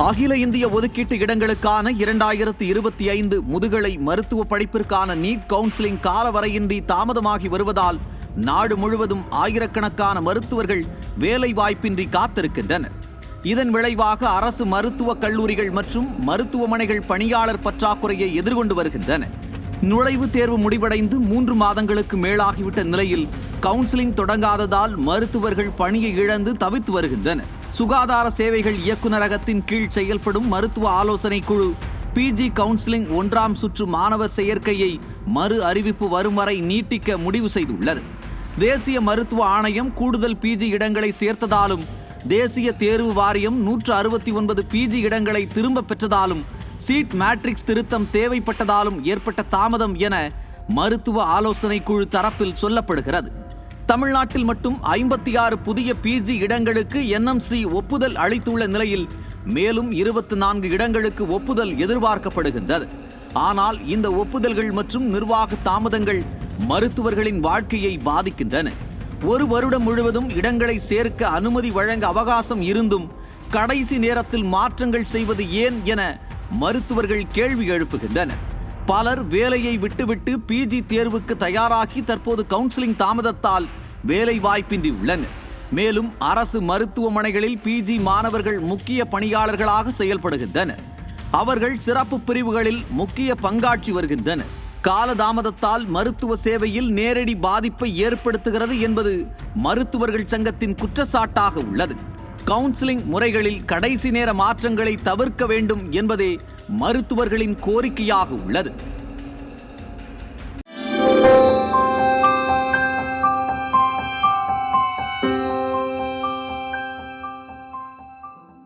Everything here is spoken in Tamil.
அகில இந்திய ஒதுக்கீட்டு இடங்களுக்கான 2025 முதுகலை மருத்துவ படிப்பிற்கான நீட் கவுன்சிலிங் காலவரையின்றி தாமதமாகி வருவதால் நாடு முழுவதும் ஆயிரக்கணக்கான மருத்துவர்கள் வேலை வாய்ப்பின்றி காத்திருக்கின்றனர். இதன் விளைவாக அரசு மருத்துவக் கல்லூரிகள் மற்றும் மருத்துவமனைகள் பணியாளர் பற்றாக்குறையை எதிர்கொண்டு வருகின்றன. நுழைவுத் தேர்வு முடிவடைந்து 3 மாதங்களுக்கு மேலாகிவிட்ட நிலையில் கவுன்சிலிங் தொடங்காததால் மருத்துவர்கள் பணியை இழந்து தவித்து வருகின்றனர். சுகாதார சேவைகள் இயக்குநரகத்தின் கீழ் செயல்படும் மருத்துவ ஆலோசனை குழு பிஜி கவுன்சிலிங் 1ஆம் சுற்று மாணவர் சேர்க்கையை மறு அறிவிப்பு வரும் வரை நீட்டிக்க முடிவு செய்துள்ளது. தேசிய மருத்துவ ஆணையம் கூடுதல் பிஜி இடங்களை சேர்த்ததாலும் தேசிய தேர்வு வாரியம் 169 பிஜி இடங்களை திரும்ப பெற்றதாலும் சீட் மேட்ரிக்ஸ் திருத்தம் தேவைப்பட்டதாலும் ஏற்பட்ட தாமதம் என மருத்துவ ஆலோசனை குழு தரப்பில் சொல்லப்படுகிறது. தமிழ்நாட்டில் மட்டும் 56 புதிய பிஜி இடங்களுக்கு என்எம்சி ஒப்புதல் அளித்துள்ள நிலையில் மேலும் 24 இடங்களுக்கு ஒப்புதல் எதிர்பார்க்கப்படுகின்றது. ஆனால் இந்த ஒப்புதல்கள் மற்றும் நிர்வாக தாமதங்கள் மருத்துவர்களின் வாழ்க்கையை பாதிக்கின்றன. 1 வருடம் முழுவதும் இடங்களை சேர்க்க அனுமதி வழங்க அவகாசம் இருந்தும் கடைசி நேரத்தில் மாற்றங்கள் செய்வது ஏன் என மருத்துவர்கள் கேள்வி எழுப்புகின்றனர். பலர் வேலையை விட்டுவிட்டு பிஜி தேர்வுக்கு தயாராகி தற்போது கவுன்சிலிங் தாமதத்தால் வேலை வாய்ப்பின்றி உள்ளனர். மேலும் அரசு மருத்துவமனைகளில் பிஜி மாணவர்கள் முக்கிய பணியாளர்களாக செயல்படுகின்றனர். அவர்கள் சிறப்பு பிரிவுகளில் முக்கிய பங்காற்றி வருகின்றனர். காலதாமதத்தால் மருத்துவ சேவையில் நேரடி பாதிப்பை ஏற்படுத்துகிறது என்பது மருத்துவர்கள் சங்கத்தின் குற்றச்சாட்டாக உள்ளது. கவுன்சிலிங் முறைகளில் கடைசி நேர மாற்றங்களை தவிர்க்க வேண்டும் என்பதே மருத்துவர்களின் கோரிக்கையாக உள்ளது.